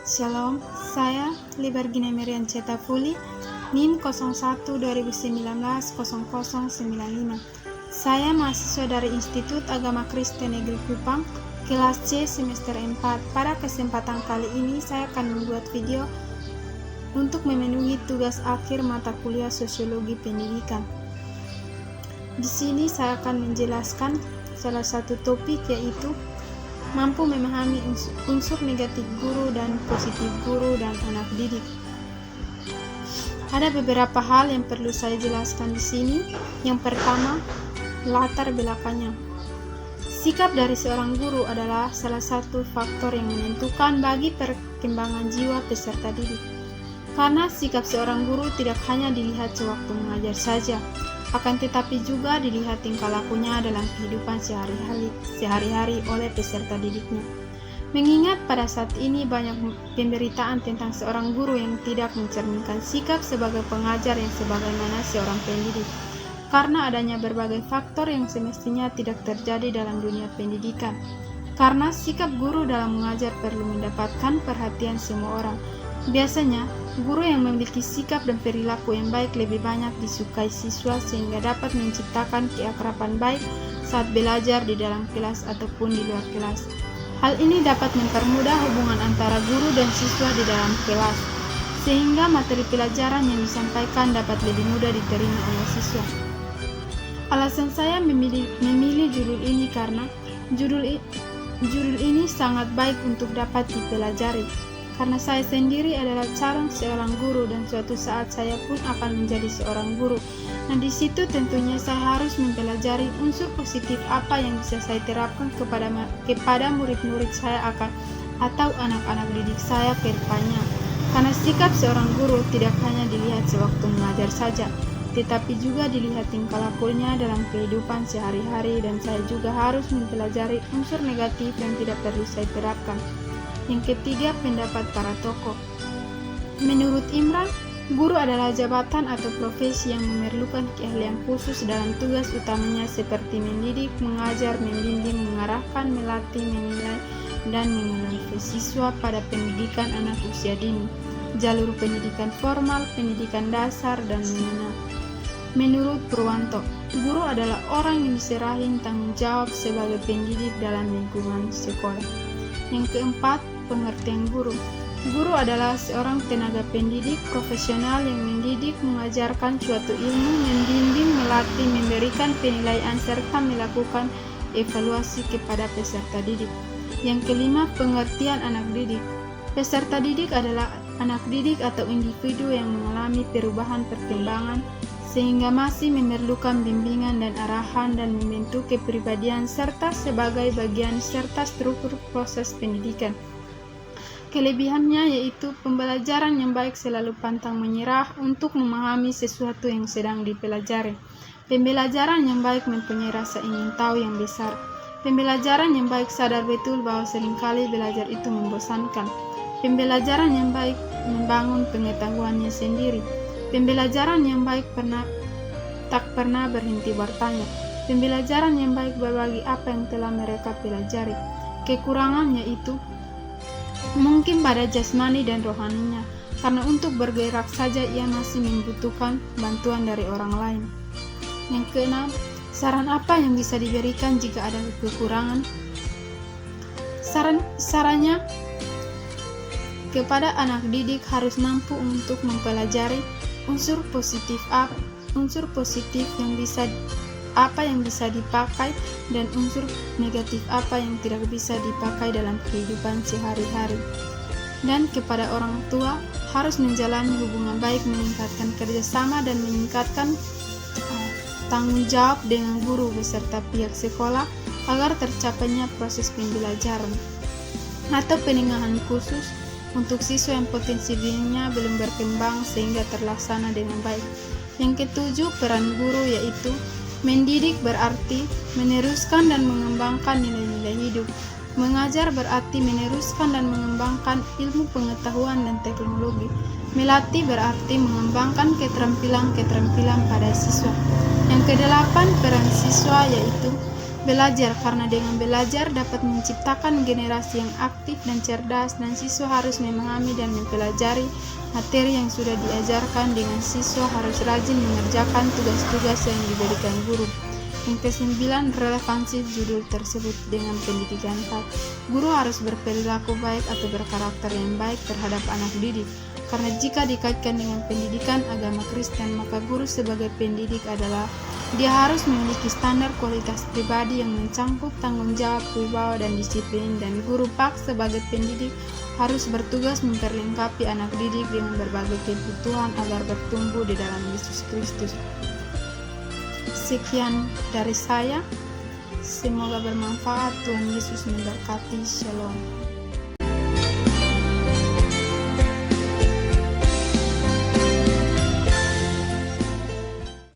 Shalom, saya Libergina Merian Cetafuli, NIM 01-2019-0095. Saya mahasiswa dari Institut Agama Kristen Negeri Kupang, kelas C semester 4. Pada kesempatan kali ini saya akan membuat video untuk memenuhi tugas akhir mata kuliah Sosiologi Pendidikan. Di sini saya akan menjelaskan salah satu topik, yaitu mampu memahami unsur negatif guru dan positif guru dan anak didik. Ada beberapa hal yang perlu saya jelaskan di sini. Yang pertama, latar belakangnya. Sikap dari seorang guru adalah salah satu faktor yang menentukan bagi perkembangan jiwa peserta didik. Karena sikap seorang guru tidak hanya dilihat sewaktu mengajar saja, akan tetapi juga dilihat tingkah lakunya dalam kehidupan sehari-hari oleh peserta didiknya. Mengingat pada saat ini banyak pemberitaan tentang seorang guru yang tidak mencerminkan sikap sebagai pengajar yang sebagaimana seorang pendidik, karena adanya berbagai faktor yang semestinya tidak terjadi dalam dunia pendidikan. Karena sikap guru dalam mengajar perlu mendapatkan perhatian semua orang. Biasanya, guru yang memiliki sikap dan perilaku yang baik lebih banyak disukai siswa sehingga dapat menciptakan keakraban baik saat belajar di dalam kelas ataupun di luar kelas. Hal ini dapat mempermudah hubungan antara guru dan siswa di dalam kelas, sehingga materi pelajaran yang disampaikan dapat lebih mudah diterima oleh siswa. Alasan saya memilih judul ini karena judul ini sangat baik untuk dapat dipelajari. Karena saya sendiri adalah calon seorang guru dan suatu saat saya pun akan menjadi seorang guru. Nah, di situ tentunya saya harus mempelajari unsur positif apa yang bisa saya terapkan kepada murid-murid saya atau anak-anak didik saya ke depannya. Karena sikap seorang guru tidak hanya dilihat sewaktu mengajar saja, tetapi juga dilihat tingkah lakunya dalam kehidupan sehari-hari, dan saya juga harus mempelajari unsur negatif yang tidak perlu saya terapkan. Yang ketiga, pendapat para tokoh. Menurut Imran, guru adalah jabatan atau profesi yang memerlukan keahlian khusus dalam tugas utamanya seperti mendidik, mengajar, membimbing, mengarahkan, melatih, menilai, dan mengelola siswa pada pendidikan anak usia dini, jalur pendidikan formal, pendidikan dasar, dan menengah. Menurut Purwanto, guru adalah orang yang diserahin tanggung jawab sebagai pendidik dalam lingkungan sekolah. Yang keempat, pengertian guru. Guru adalah seorang tenaga pendidik profesional yang mendidik, mengajarkan suatu ilmu, membimbing, melatih, memberikan penilaian, serta melakukan evaluasi kepada peserta didik. Yang kelima, pengertian anak didik. Peserta didik adalah anak didik atau individu yang mengalami perubahan perkembangan sehingga masih memerlukan bimbingan dan arahan dan membentuk kepribadian serta sebagai bagian serta struktur proses pendidikan. Kelebihannya yaitu pembelajaran yang baik selalu pantang menyerah untuk memahami sesuatu yang sedang dipelajari. Pembelajaran yang baik mempunyai rasa ingin tahu yang besar. Pembelajaran yang baik sadar betul bahwa seringkali belajar itu membosankan. Pembelajaran yang baik membangun pengetahuannya sendiri. Pembelajaran yang baik tak pernah berhenti bertanya. Pembelajaran yang baik berbagi apa yang telah mereka pelajari. Kekurangannya itu mungkin pada jasmani dan rohaninya, karena untuk bergerak saja ia masih membutuhkan bantuan dari orang lain. Yang keenam, saran apa yang bisa diberikan jika ada kekurangan? Sarannya kepada anak didik harus mampu untuk mempelajari unsur positif yang bisa dipakai dan unsur negatif apa yang tidak bisa dipakai dalam kehidupan sehari-hari. Dan kepada orang tua harus menjalani hubungan baik, meningkatkan kerjasama dan meningkatkan tanggung jawab dengan guru beserta pihak sekolah agar tercapainya proses pembelajaran atau penengahan khusus untuk siswa yang potensi dirinya belum berkembang sehingga terlaksana dengan baik. Yang ketujuh, peran guru yaitu mendidik berarti meneruskan dan mengembangkan nilai-nilai hidup. Mengajar berarti meneruskan dan mengembangkan ilmu pengetahuan dan teknologi. Melatih berarti mengembangkan keterampilan-keterampilan pada siswa. Yang kedelapan, peran siswa yaitu Belajar, karena dengan belajar dapat menciptakan generasi yang aktif dan cerdas, dan siswa harus memahami dan mempelajari materi yang sudah diajarkan. Dengan siswa harus rajin mengerjakan tugas-tugas yang diberikan guru. Yang ke-9, relevansi judul tersebut dengan pendidikan 4. Guru harus berperilaku baik atau berkarakter yang baik terhadap anak didik. Karena jika dikaitkan dengan pendidikan agama Kristen, maka guru sebagai pendidik adalah dia harus memiliki standar kualitas pribadi yang mencangkup tanggung jawab, wibawa, dan disiplin. Dan guru PAK sebagai pendidik harus bertugas memperlengkapi anak didik dengan berbagai kebutuhan agar bertumbuh di dalam Yesus Kristus. Sekian dari saya, semoga bermanfaat. Tuhan Yesus memberkati. Shalom.